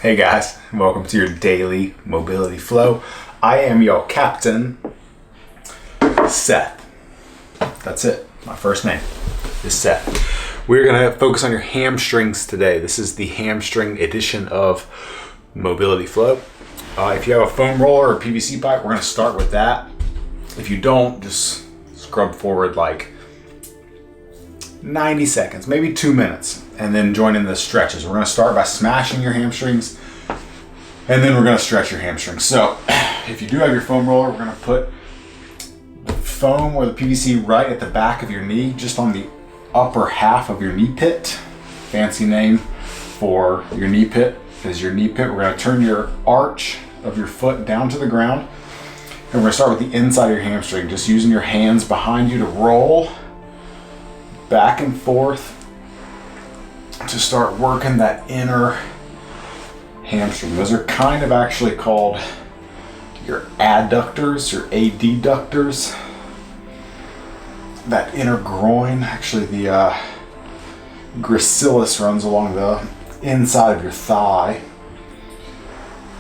Hey guys, welcome to your daily mobility flow. I am your captain, Seth. That's it. My first name is Seth. We're going to focus on your hamstrings today. This is the hamstring edition of mobility flow. If you have a foam roller or PVC pipe, we're going to start with that. If you don't, just scrub forward like 90 seconds, maybe 2 minutes, and then join in the stretches. We're going to start by smashing your hamstrings, and then we're going to stretch your hamstrings. So if you do have your foam roller, we're going to put the foam or the PVC right at the back of your knee, just on the upper half of your knee pit. Fancy name for your knee pit is your knee pit. We're going to turn your arch of your foot down to the ground, and we're going to start with the inside of your hamstring, just using your hands behind you to roll back and forth to start working that inner hamstring. Those are kind of actually called your adductors, your adductors. That inner groin, actually the gracilis runs along the inside of your thigh,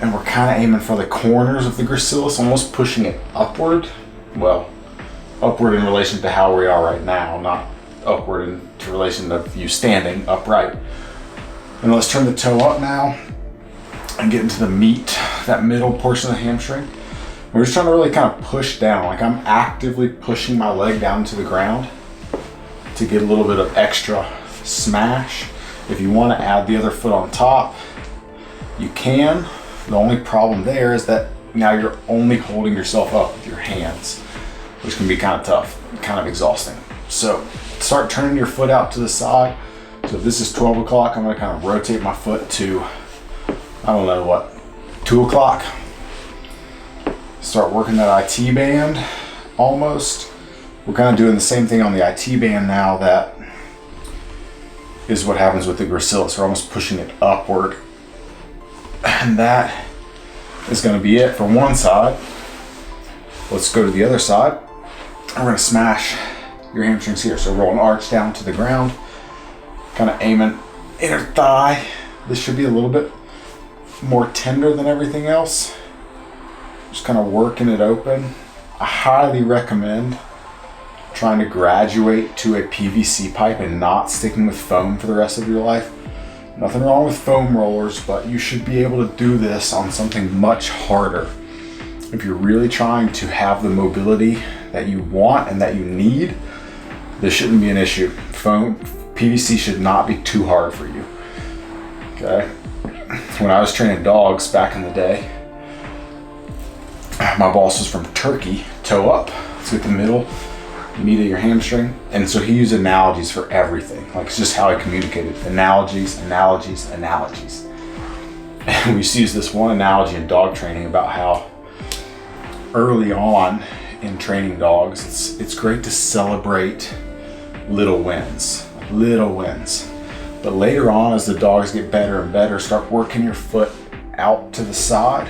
and we're kind of aiming for the corners of the gracilis, almost pushing it upward. Well, upward in relation to how we are right now, not upward in relation to you standing upright. And let's turn the toe up now and get into the meat, that middle portion of the hamstring. We're just trying to really kind of push down, like I'm actively pushing my leg down to the ground to get a little bit of extra smash. If you want to add the other foot on top, you can. The only problem there is that now you're only holding yourself up with your hands, which can be kind of tough, kind of exhausting. So start turning your foot out to the side. So if this is 12 o'clock, I'm going to kind of rotate my foot to, I don't know what, 2 o'clock. Start working that IT band almost. We're kind of doing the same thing on the IT band now. That is what happens with the gracilis. We're almost pushing it upward. And that is going to be it for one side. Let's go to the other side. We're going to smash your hamstrings here. So roll an arch down to the ground, kind of aiming inner thigh. This should be a little bit more tender than everything else. Just kind of working it open. I highly recommend trying to graduate to a PVC pipe and not sticking with foam for the rest of your life. Nothing wrong with foam rollers, but you should be able to do this on something much harder. If you're really trying to have the mobility that you want and that you need, this shouldn't be an issue. Foam, PVC should not be too hard for you. Okay. When I was training dogs back in the day, my boss was from Turkey, toe up. Let's get the middle meat of your hamstring. And so he used analogies for everything. Like, it's just how he communicated. Analogies, analogies, analogies. And we used to use this one analogy in dog training about how early on in training dogs, it's great to celebrate little wins. But later on, as the dogs get better and better, start working your foot out to the side.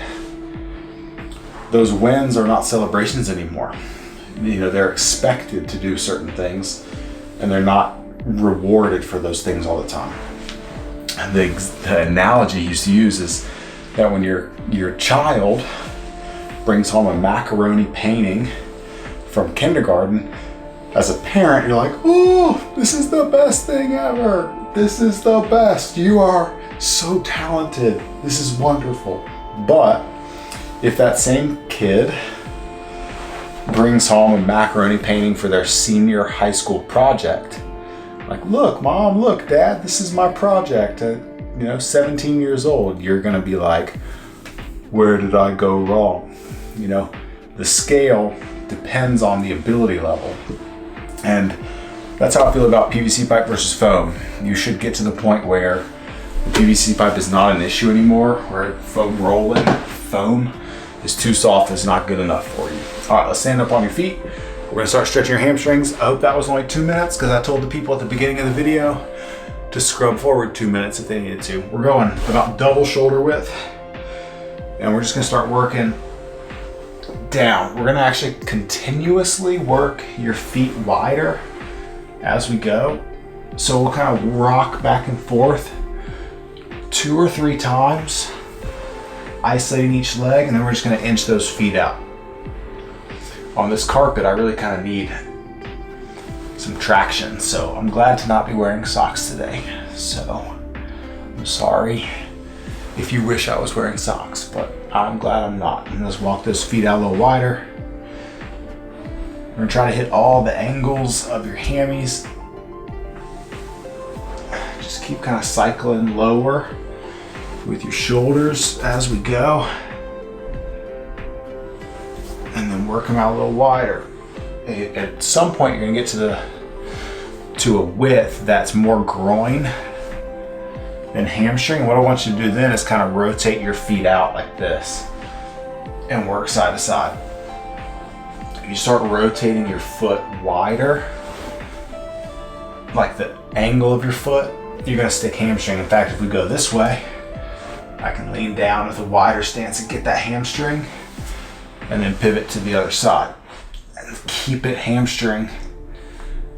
Those wins are not celebrations anymore. You know, they're expected to do certain things, and they're not rewarded for those things all the time. And the analogy he used to use is that when your child brings home a macaroni painting from kindergarten, as a parent, you're like, oh, this is the best thing ever. This is the best. You are so talented. This is wonderful. But if that same kid brings home a macaroni painting for their senior high school project, like, look, Mom, look, Dad, this is my project. 17 years old, you're going to be like, where did I go wrong? You know, the scale depends on the ability level. And that's how I feel about PVC pipe versus foam. You should get to the point where the PVC pipe is not an issue anymore, where foam is too soft, is not good enough for you. All right, let's stand up on your feet. We're gonna start stretching your hamstrings. I hope that was only 2 minutes, because I told the people at the beginning of the video to scrub forward 2 minutes if they needed to. We're going about double shoulder width, and we're just gonna start working down. We're gonna actually continuously work your feet wider as we go. So we'll kind of rock back and forth 2 or 3 times isolating each leg, and then we're just gonna inch those feet out. On this carpet, I really kind of need some traction, so I'm glad to not be wearing socks today. So I'm sorry if you wish I was wearing socks, but I'm glad I'm not. And let's walk those feet out a little wider. We're gonna try to hit all the angles of your hammies. Just keep kind of cycling lower with your shoulders as we go. And then work them out a little wider. At some point, you're gonna get to a width that's more groin than hamstring. What I want you to do then is kind of rotate your feet out like this and work side to side. If you start rotating your foot wider, like the angle of your foot, you're gonna stick hamstring. In fact, if we go this way, I can lean down with a wider stance and get that hamstring, and then pivot to the other side. And keep it hamstring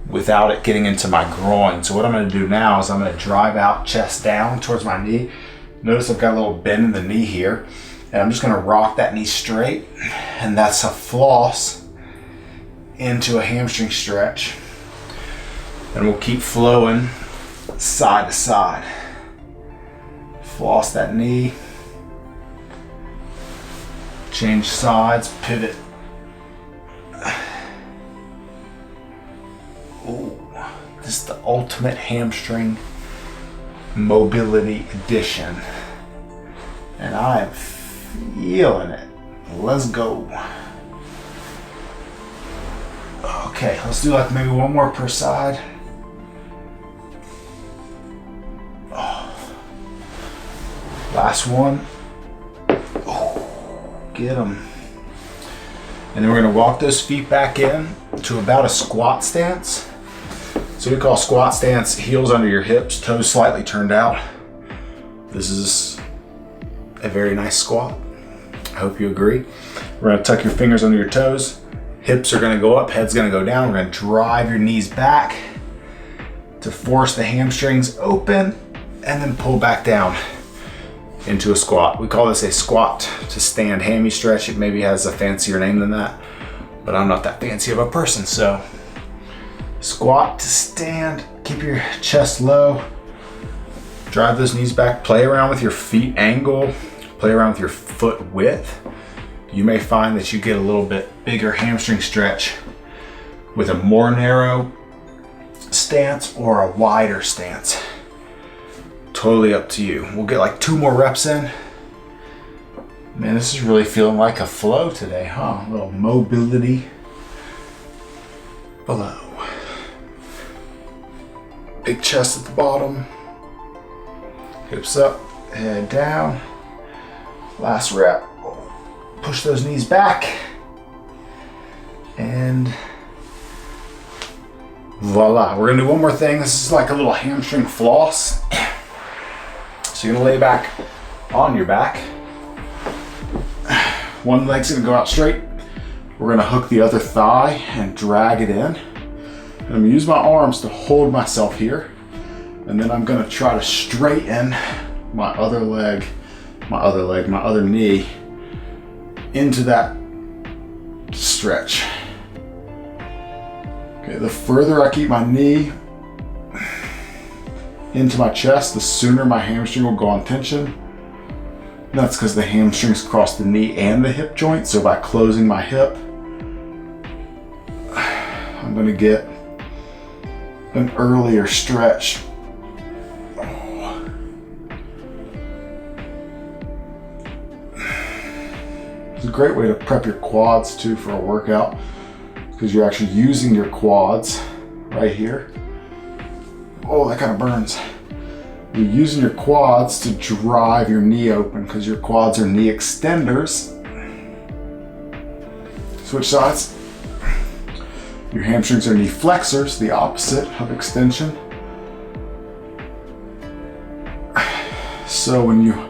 without it getting into my groin. So what I'm gonna do now is I'm gonna drive out chest down towards my knee. Notice I've got a little bend in the knee here, and I'm just gonna rock that knee straight, and that's a floss into a hamstring stretch. And we'll keep flowing side to side. Floss that knee, change sides, pivot. Ooh, this is the ultimate hamstring mobility edition. And I am feeling it. Let's go. Okay, let's do like maybe one more per side. Last one. Get them. And then we're gonna walk those feet back in to about a squat stance. So we call squat stance heels under your hips, toes slightly turned out. This is a very nice squat. I hope you agree. We're gonna tuck your fingers under your toes. Hips are gonna go up, head's gonna go down. We're gonna drive your knees back to force the hamstrings open and then pull back down into a squat. We call this a squat to stand hammy stretch. It maybe has a fancier name than that, but I'm not that fancy of a person. So squat to stand, keep your chest low, drive those knees back, play around with your feet angle, play around with your foot width. You may find that you get a little bit bigger hamstring stretch with a more narrow stance or a wider stance. Totally up to you. We'll get like 2 more reps in. Man, this is really feeling like a flow today, huh? A little mobility below. Big chest at the bottom. Hips up, head down. Last rep. Push those knees back. And voila. We're gonna do one more thing. This is like a little hamstring floss. So you're gonna lay back on your back. One leg's gonna go out straight. We're gonna hook the other thigh and drag it in. And I'm gonna use my arms to hold myself here. And then I'm gonna try to straighten my other knee into that stretch. Okay, the further I keep my knee into my chest, the sooner my hamstring will go on tension. And that's because the hamstrings cross the knee and the hip joint. So by closing my hip, I'm going to get an earlier stretch. It's a great way to prep your quads too for a workout, because you're actually using your quads right here. Oh, that kind of burns. You're using your quads to drive your knee open because your quads are knee extenders. Switch sides. Your hamstrings are knee flexors, the opposite of extension. So when you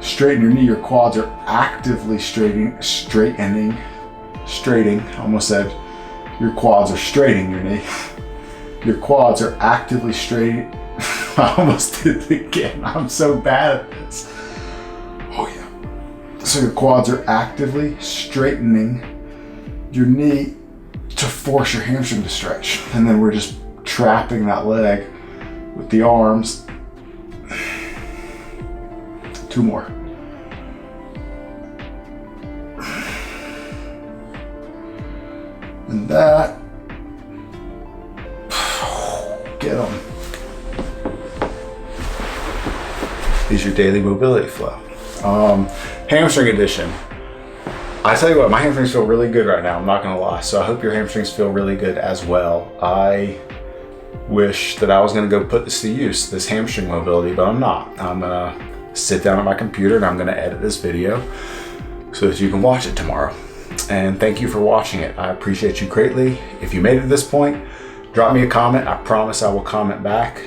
straighten your knee, your quads are actively straightening. I almost said your quads are straightening your knee. Your quads are actively straightening. I almost did it again. I'm so bad at this. Oh yeah. So your quads are actively straightening your knee to force your hamstring to stretch. And then we're just trapping that leg with the arms. 2 more. And that, get them, is your daily mobility flow. Hamstring edition. I tell you what, my hamstrings feel really good right now, I'm not gonna lie. So I hope your hamstrings feel really good as well. I wish that I was gonna go put this to use, this hamstring mobility, but I'm not. I'm gonna sit down at my computer and I'm gonna edit this video so that you can watch it tomorrow. And thank you for watching it. I appreciate you greatly. If you made it to this point, drop me a comment. I promise I will comment back.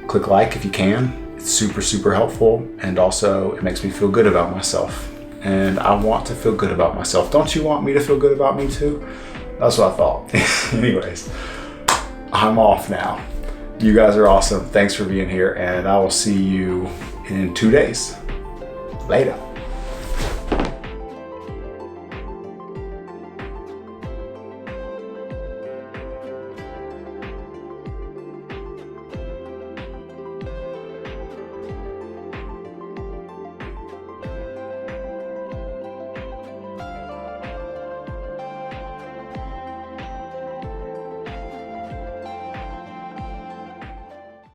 Click like if you can. It's super, super helpful. And also it makes me feel good about myself. And I want to feel good about myself. Don't you want me to feel good about me too? That's what I thought. Anyways, I'm off now. You guys are awesome. Thanks for being here, and I will see you in 2 days. Later.